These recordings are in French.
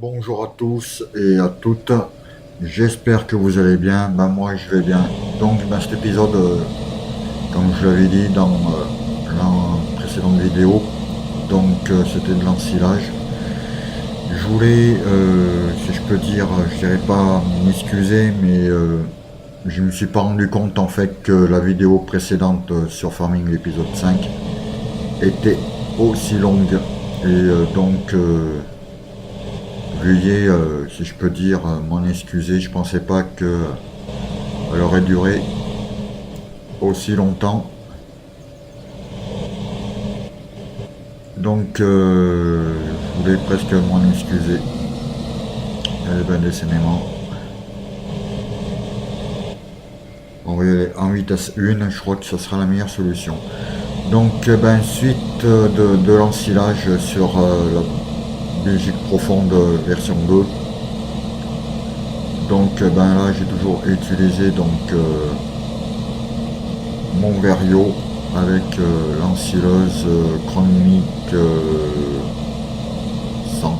Bonjour à tous et à toutes, j'espère que vous allez bien. Moi je vais bien. Donc cet épisode, comme je l'avais dit dans la précédente vidéo, c'était de l'ensilage. Je voulais, si je peux dire, je dirais pas m'excuser, mais je me suis pas rendu compte en fait que la vidéo précédente sur Farming, l'épisode 5, était aussi longue. Et veuillez, si je peux dire, m'en excuser. Je pensais pas que elle aurait duré aussi longtemps. Je voulais presque m'en excuser. Eh ben, décidément. On va y aller en vitesse 1, je crois que ce sera la meilleure solution. Suite de l'ensilage sur la Belgique profonde version 2. Là, j'ai toujours utilisé mon Vario avec l'ensileuse Chronomic 100,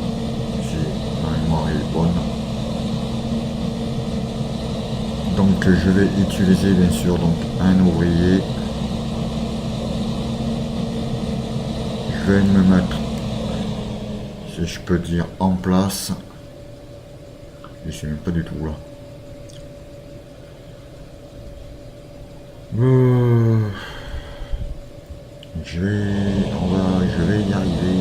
si ma mémoire est bonne. Je vais utiliser bien sûr un ouvrier. Je vais me mettre, si je peux dire, en place. Je sais même pas du tout là. Je vais y arriver.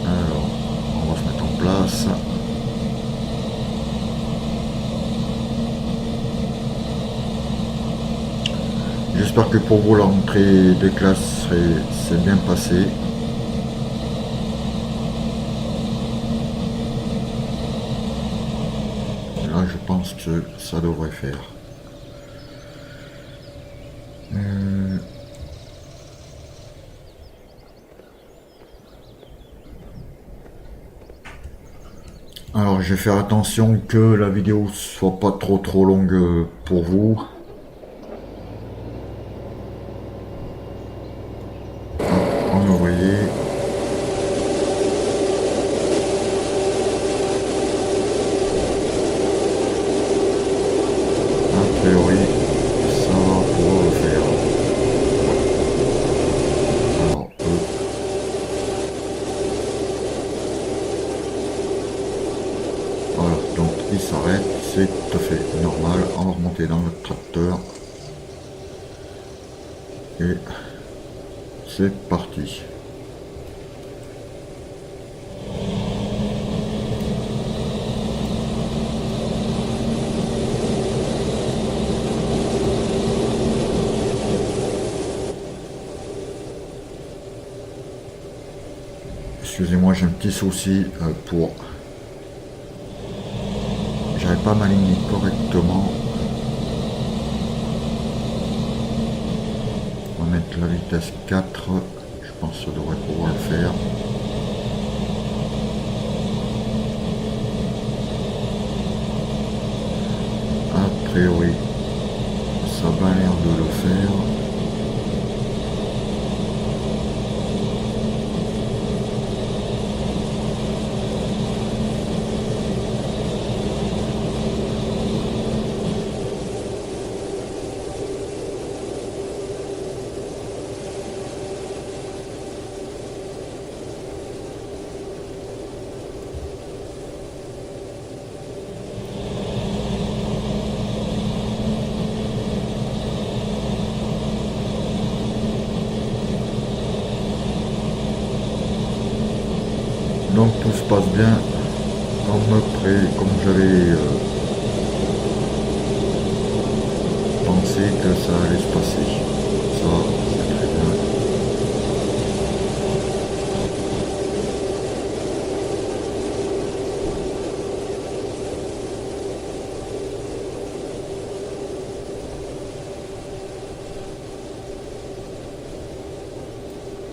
Alors, on va se mettre en place. J'espère que pour vous l'entrée des classes s'est bien passée. Là, je pense que ça devrait faire. Alors, je vais faire attention que la vidéo soit pas trop longue pour vous. En ouvrier. A priori, ça va pouvoir le faire. Alors, voilà, donc il s'arrête, c'est tout à fait normal. On va remonter dans le tracteur. Et c'est parti. Excusez-moi, j'ai un petit souci pour... J'arrive pas à m'aligner correctement. On va mettre la vitesse 4. Je pense que ça devrait pouvoir le faire. A priori, ça va l'air de le faire. Donc tout se passe bien comme j'avais pensé que ça allait se passer. Ça, c'est très bien.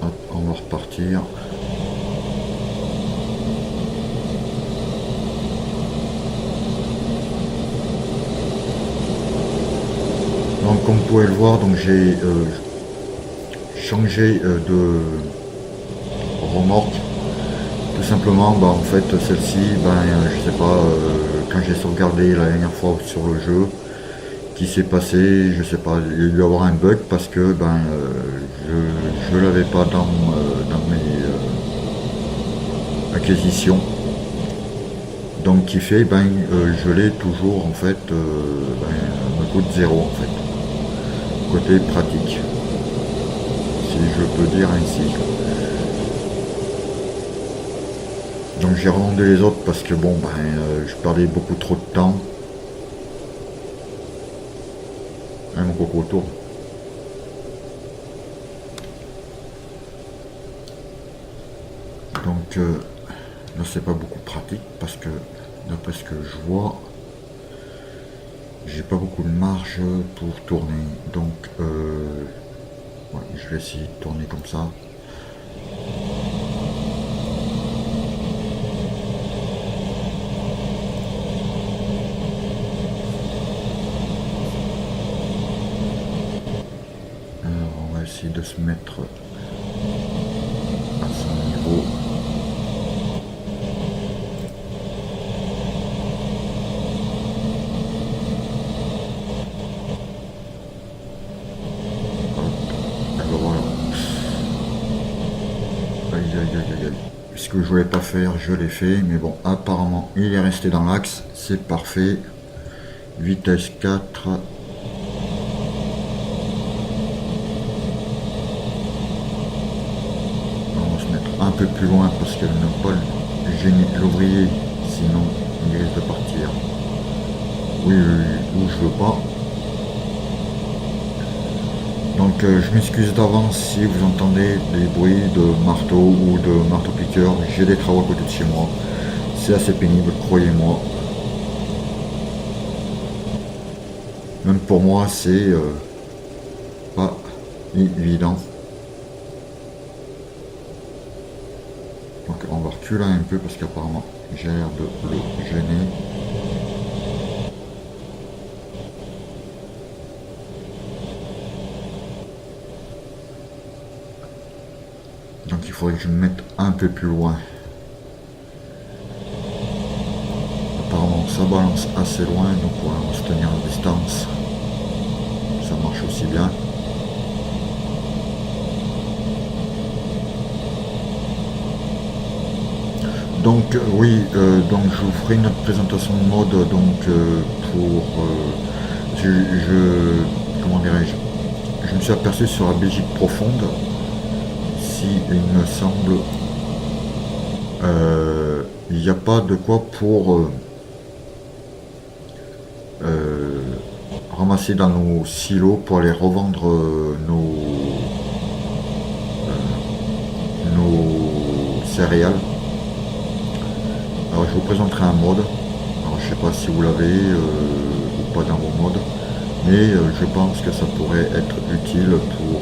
Hop, on va repartir. Donc comme vous pouvez le voir, j'ai changé de remorque. Tout simplement, bah, en fait, celle-ci, ben, je sais pas, quand j'ai sauvegardé la dernière fois sur le jeu, qui s'est passé, je sais pas, il y a dû y avoir un bug parce que ben, je l'avais pas dans mes acquisitions. Donc qui fait, ben, je l'ai toujours en fait, ben, me coûte zéro en fait. Côté pratique, si je peux dire ainsi. Donc j'ai revendu les autres parce que bon, ben, je perdais beaucoup trop de temps. Hein, mon coco autour. Donc là c'est pas beaucoup pratique parce que d'après ce que je vois, j'ai pas beaucoup de marge pour tourner. Donc ouais, je vais essayer de tourner comme ça. Alors on va essayer de se mettre à son niveau. Ce que je voulais pas faire, je l'ai fait, mais bon, apparemment, il est resté dans l'axe, c'est parfait. Vitesse 4. On va se mettre un peu plus loin parce que ne pas gêner l'ouvrier, sinon il risque de partir. Oui, où je veux pas. Donc je m'excuse d'avance si vous entendez des bruits de marteau ou de marteau-piqueur. J'ai des travaux à côté de chez moi. C'est assez pénible, croyez-moi. Même pour moi, c'est pas évident. Donc on va reculer un peu parce qu'apparemment j'ai l'air de le gêner. Donc il faudrait que je me mette un peu plus loin. Apparemment ça balance assez loin, donc voilà, on va se tenir à distance. Ça marche aussi bien. Donc oui, donc je vous ferai une autre présentation de mode donc pour comment dirais-je, je me suis aperçu sur la Belgique profonde, si il me semble, il n'y a pas de quoi pour ramasser dans nos silos pour aller revendre nos céréales. Alors je vous présenterai un mode. Alors je sais pas si vous l'avez ou pas dans vos modes, mais je pense que ça pourrait être utile pour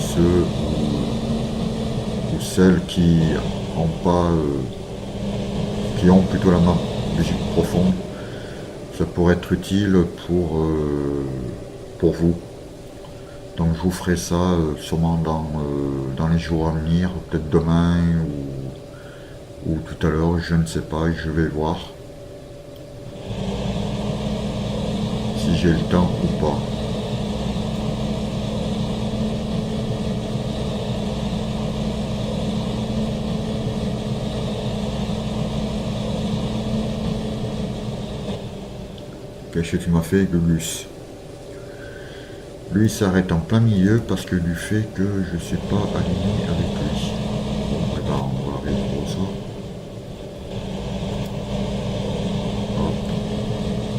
ceux ou celles qui ont pas qui ont plutôt la map Belgique profonde. Ça pourrait être utile pour vous. Donc je vous ferai ça sûrement dans les jours à venir, peut-être demain ou tout à l'heure, je ne sais pas, je vais voir si j'ai le temps ou pas. Qu'est-ce que tu m'as fait, Gugus? Lui il s'arrête en plein milieu parce que du fait que je ne suis pas aligné avec lui. Bon, eh ben, on va arriver pour ça. Hop,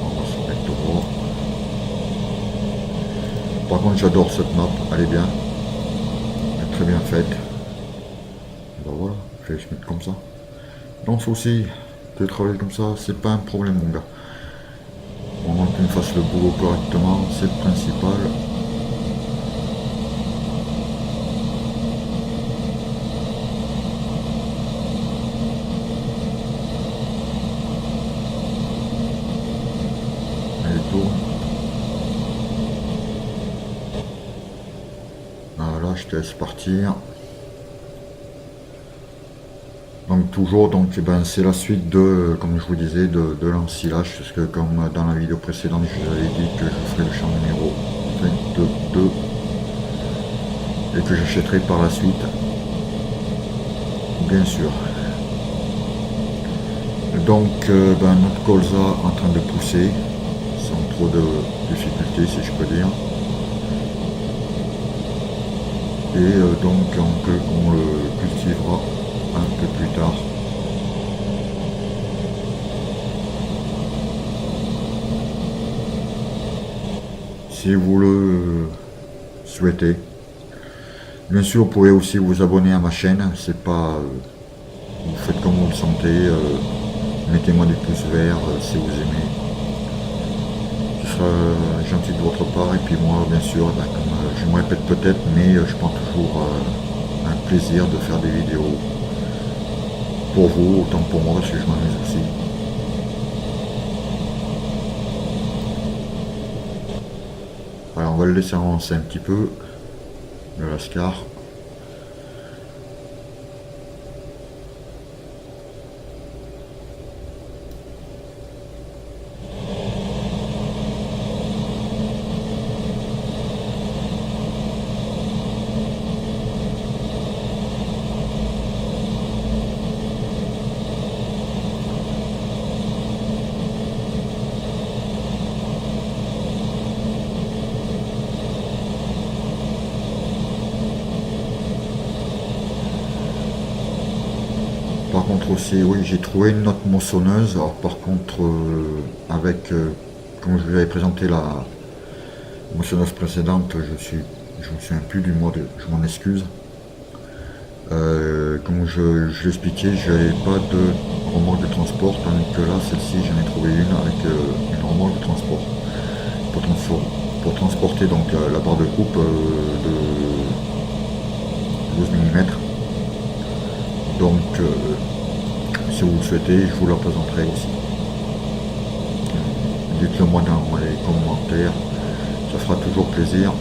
on va se mettre droit. Par contre, j'adore cette map, elle est bien. Elle est très bien faite. Ben voilà, je vais se mettre comme ça. Donc aussi, de travailler comme ça, c'est pas un problème, mon gars. Au moins que tu me fasses le boulot correctement, c'est le principal. Elle tourne. Voilà, je te laisse partir. donc toujours, donc eh ben, c'est la suite de, comme je vous disais, de l'ensilage, parce que comme dans la vidéo précédente, je vous avais dit que je ferai le champ numéro 22 et que j'achèterai par la suite, bien sûr. Donc ben, notre colza en train de pousser, sans trop de difficultés si je peux dire. Et donc on le cultivera un peu plus tard. Si vous le souhaitez. Bien sûr, vous pouvez aussi vous abonner à ma chaîne, c'est pas... vous faites comme vous le sentez, mettez-moi des pouces verts si vous aimez. Ce sera gentil de votre part, et puis moi, bien sûr, ben, comme je me répète peut-être, mais je prends toujours un plaisir de faire des vidéos pour vous, autant pour moi, parce que je m'amuse aussi. Alors, on va le laisser avancer un petit peu, le lascar. Par contre aussi, oui, j'ai trouvé une autre moissonneuse. Alors par contre, avec, comme je vous avais présenté la moissonneuse précédente, je me souviens plus du mot, je m'en excuse. Comme je l'expliquais, je n'avais pas de remorque de transport, tandis que là, celle-ci, j'en ai trouvé une avec une remorque de transport. Pour transporter donc la barre de coupe de 12 mm. Donc, si vous le souhaitez, je vous la présenterai aussi. Dites-le moi dans les commentaires, ça fera toujours plaisir.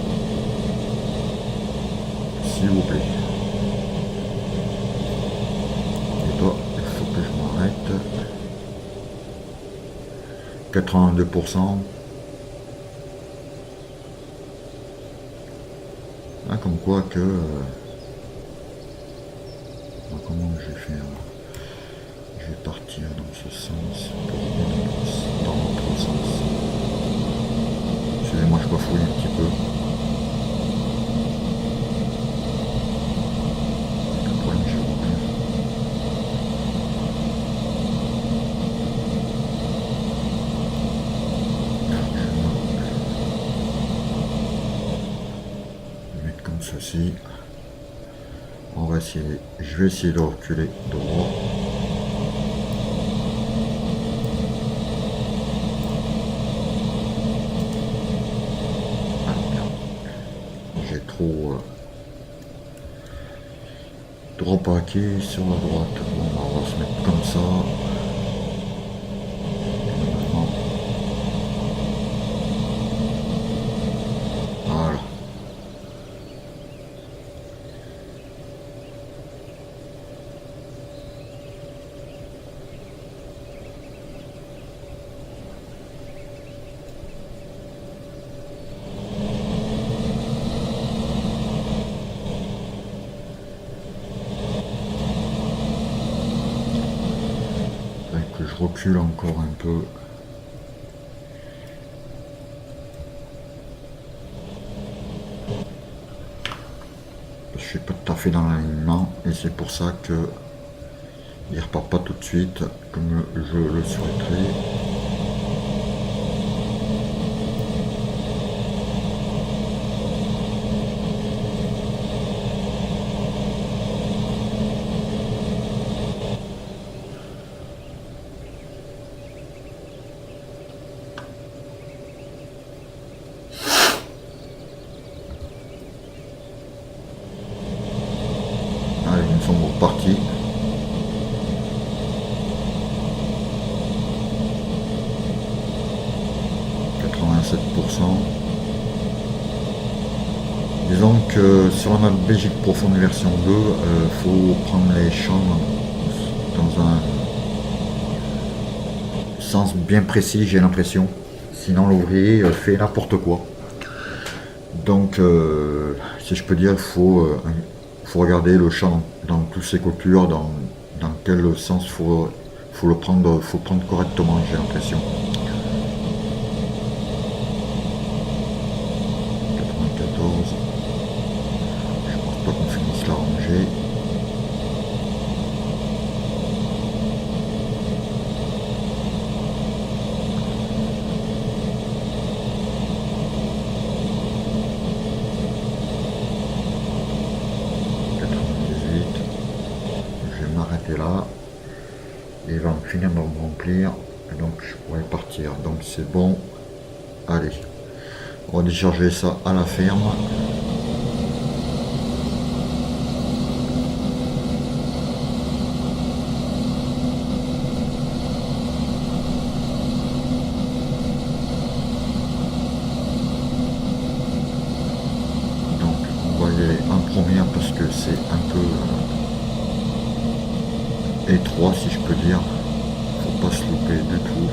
S'il vous plaît. Et toi, il faut que je m'arrête. 82%. Ah, comme quoi que... comment je vais faire? Je vais partir dans ce sens pour revenir dans l'autre sens. Excusez-moi, je bafouille un petit peu. Pas de problème, je reviens. Je vais mettre comme ceci. On va essayer, je vais essayer de reculer droit. J'ai trop droit paquet sur la droite. Bon, on va se mettre comme ça. Voilà. Que je recule encore un peu. Je suis pas tout à fait dans l'alignement et c'est pour ça que il repart pas tout de suite comme je le souhaiterais. Ils sont repartis. Disons que sur la map Belgique profonde version 2, faut prendre les champs dans un sens bien précis, j'ai l'impression. Sinon l'ouvrier fait n'importe quoi. Donc si je peux dire, faut regarder le champ dans toutes ses coutures, dans quel sens faut le prendre, faut prendre correctement, j'ai l'impression. 94. Je pense pas qu'on finisse la rangée. Là et il va finir de me remplir et donc je pourrais partir, donc c'est bon. Allez, on va décharger ça à la ferme. Donc on va y aller en première parce que c'est un peu étroit, si je peux dire. Faut pas se louper du tout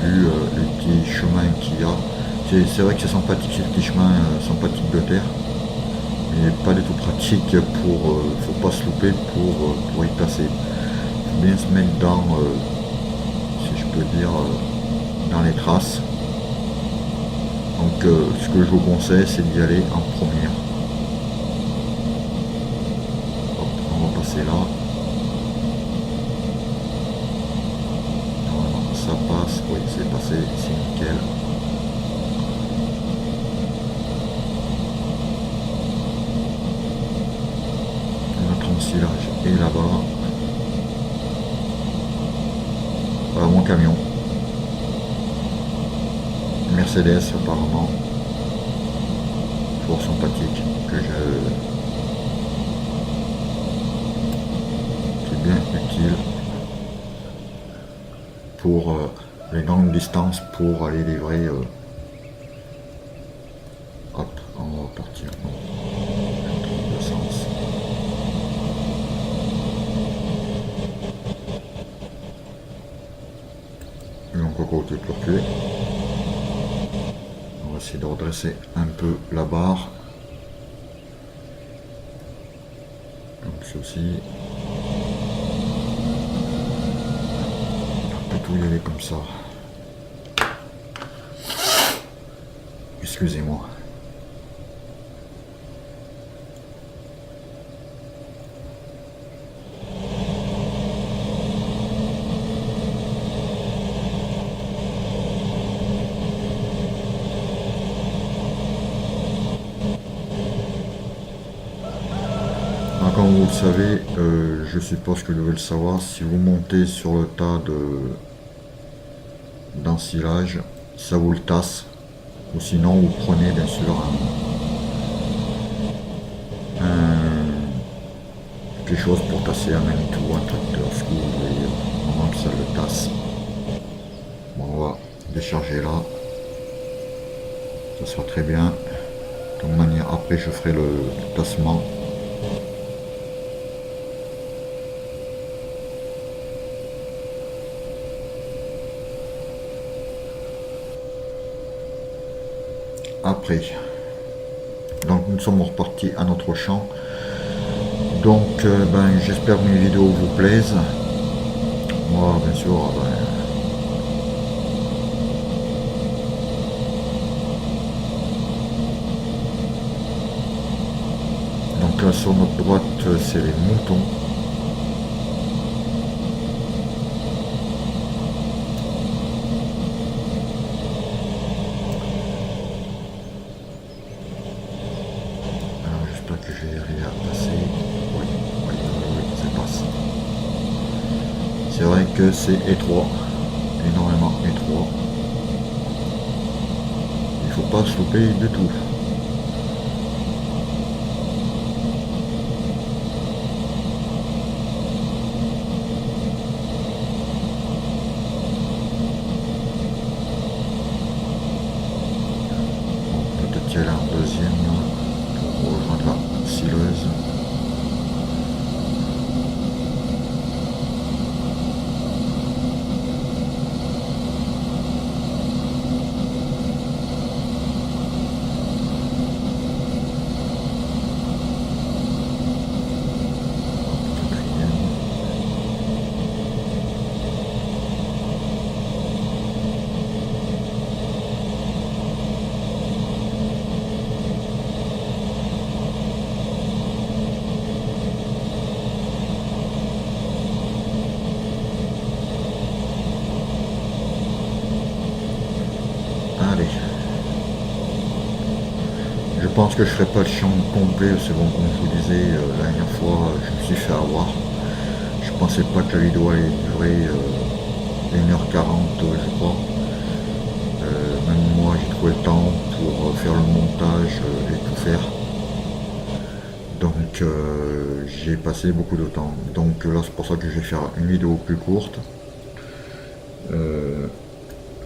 vu les petits chemins qu'il y a. C'est vrai que c'est sympathique ces petits chemins sympathiques de terre, mais pas du tout pratique pour faut pas se louper pour y passer. Faut bien se mettre dans si je peux dire dans les traces. Donc ce que je vous conseille, c'est d'y aller en première. Hop, on va passer là. Normalement ça passe, oui c'est passé, c'est nickel. Notre ensilage est là-bas. Voilà mon camion. Mercedes apparemment. Fort sympathique qui est bien utile pour les longues distances, pour aller livrer. Hop, on va partir dans le sens. Et on coco qui est plus reculé. On va essayer de redresser un peu la barre. Donc ceci. On peut tout y aller comme ça. Excusez-moi. Comme vous le savez, je suppose que vous devez le savoir, si vous montez sur le tas d'ensilage, ça vous le tasse, ou sinon vous prenez bien sûr quelque chose pour tasser un manitou ou un tracteur, ce que vous voulez, au moment que ça le tasse. Bon, on va décharger là, ça sera très bien. De toute manière, après je ferai le tassement. Après, donc nous sommes repartis à notre champ. Donc j'espère que mes vidéos vous plaisent. Moi bien sûr donc là sur notre droite c'est les moutons. Que je vais arriver à passer. Oui, ça passe. C'est vrai que c'est étroit, énormément étroit. Il faut pas se louper du tout. Bon, peut-être qu'il y a un deuxième pour rejoindre la sileuse. Allez. Je pense que je ferai pas le champ complet, c'est bon, comme je vous disais la dernière fois, je me suis fait avoir. Je pensais pas que la vidéo allait durer 1h40, je crois. Même moi, j'ai trouvé le temps pour faire le montage et tout faire. Donc j'ai passé beaucoup de temps. Donc là, c'est pour ça que je vais faire une vidéo plus courte.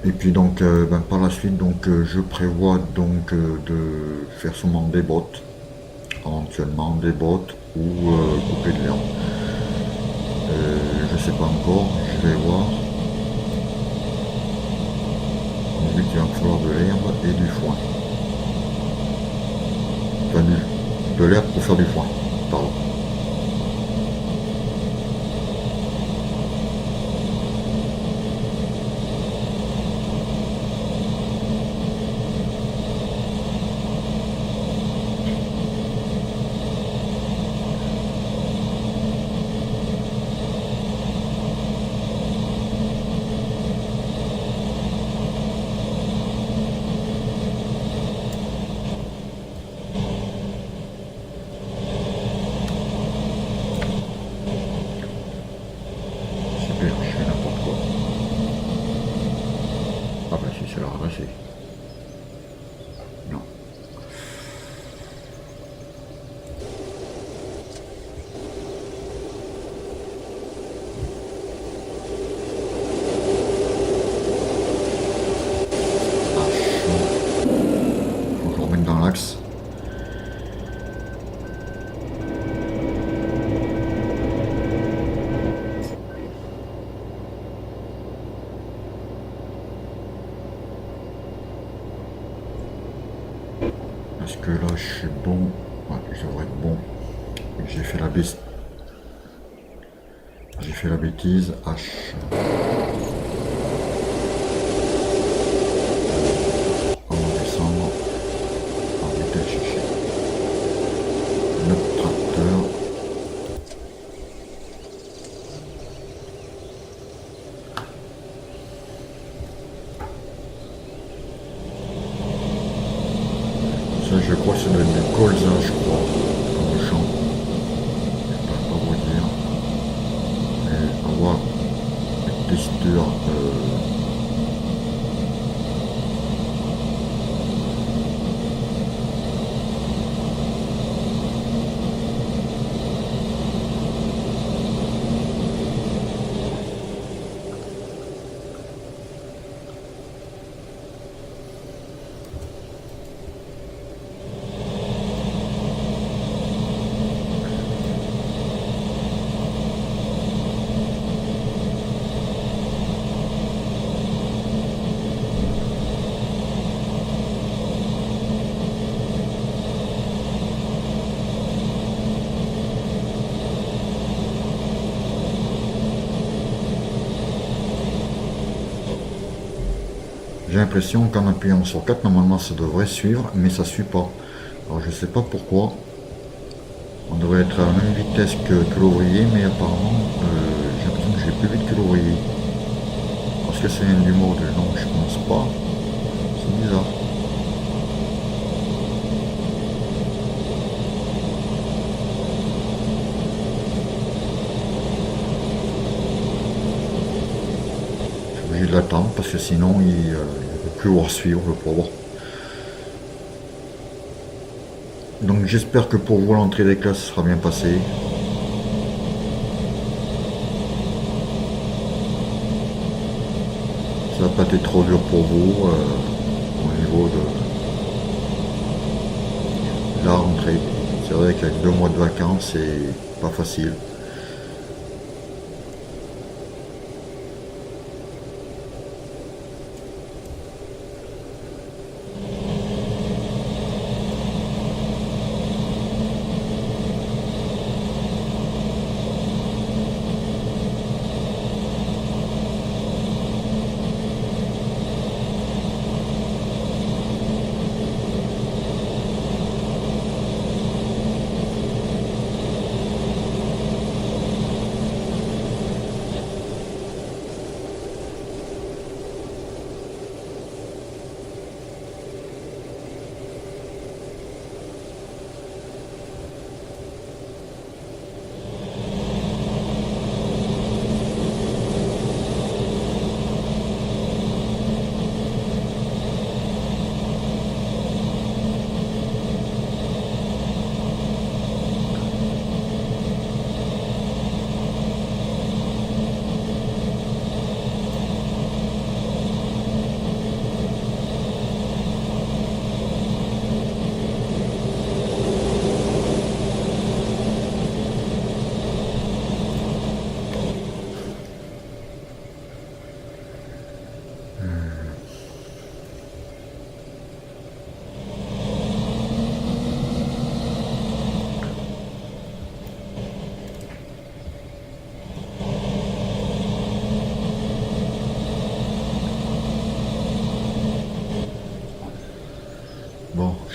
Et puis donc par la suite, donc je prévois donc de faire sûrement des bottes, éventuellement des bottes ou couper de l'herbe. Je sais pas encore, je vais voir. Ensuite, il va me falloir de l'herbe et du foin. Enfin, de l'herbe pour faire du foin, pardon. Super, je fais n'importe quoi. Ah bah si, c'est la ramasser. Non. Ah, faut que je le remette dans l'axe. Est-ce que là je suis bon? Ouais, je devrais être bon. J'ai fait la bêtise. J'ai fait la bêtise. H. On va descendre. On va vite aller chercher notre tracteur. Ça, je crois que ça doit être du colza, je crois, dans le champ. Je ne peux pas vous dire. Mais on va les textures. J'ai l'impression qu'en appuyant sur 4, normalement ça devrait suivre, mais ça suit pas. Alors je sais pas pourquoi. On devrait être à la même vitesse que l'ouvrier, mais apparemment j'ai l'impression que je vais plus vite que l'ouvrier. Est-ce que c'est un du mode? Non, je pense pas. C'est bizarre. Je suis obligé de l'attendre parce que sinon il ne peut plus voir suivre le pauvre. Donc j'espère que pour vous l'entrée des classes sera bien passée. Ça n'a pas été trop dur pour vous au niveau de la rentrée. C'est vrai qu'avec 2 mois de vacances, c'est pas facile.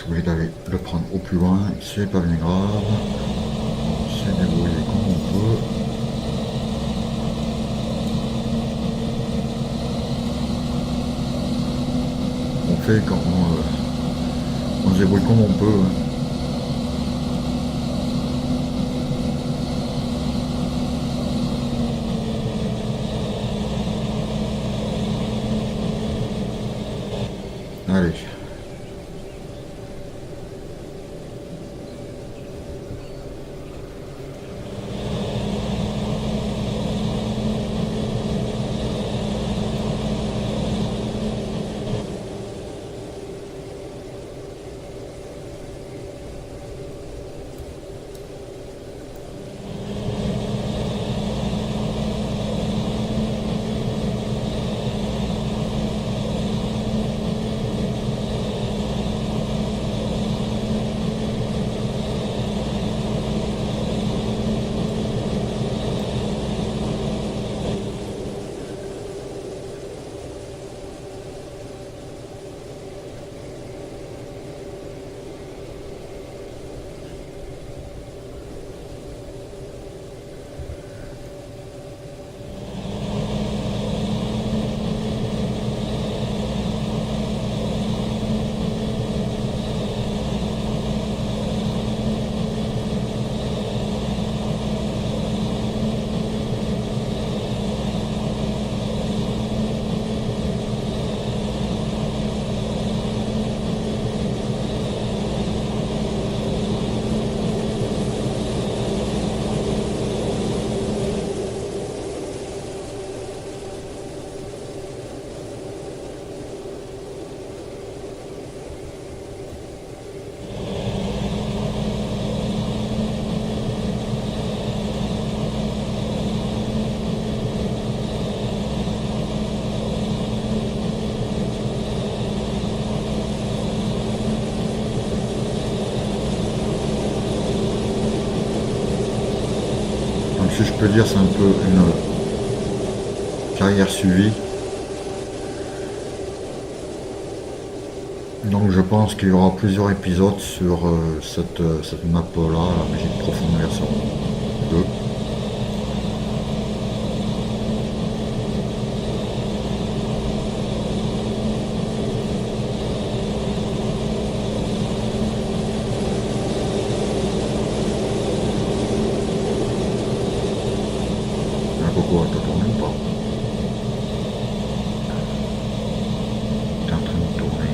suis obligé d'aller le prendre au plus loin, c'est pas bien grave. On s'est débrouillé comme on peut. On fait quand on se débrouille comme on peut. Hein. Allez. Donc si je peux dire, c'est un peu une carrière suivie. Donc je pense qu'il y aura plusieurs épisodes sur cette map là, la Brigitte Profonde version 2. La coco, elle te tourne même pas. T'es en train de tourner.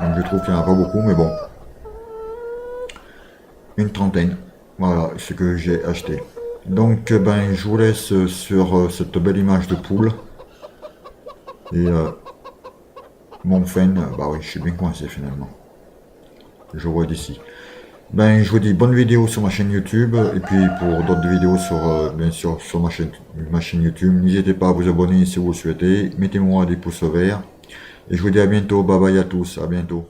Donc je trouve qu'il n'y en a pas beaucoup, mais bon. Une trentaine. Voilà ce que j'ai acheté. Donc ben je vous laisse sur cette belle image de poule. Et mon fan, bah oui, je suis bien coincé finalement. Je vois d'ici. Ben je vous dis bonne vidéo sur ma chaîne YouTube. Et puis pour d'autres vidéos sur bien sûr sur ma chaîne YouTube. N'hésitez pas à vous abonner si vous le souhaitez. Mettez-moi des pouces verts. Et je vous dis à bientôt. Bye bye à tous. À bientôt.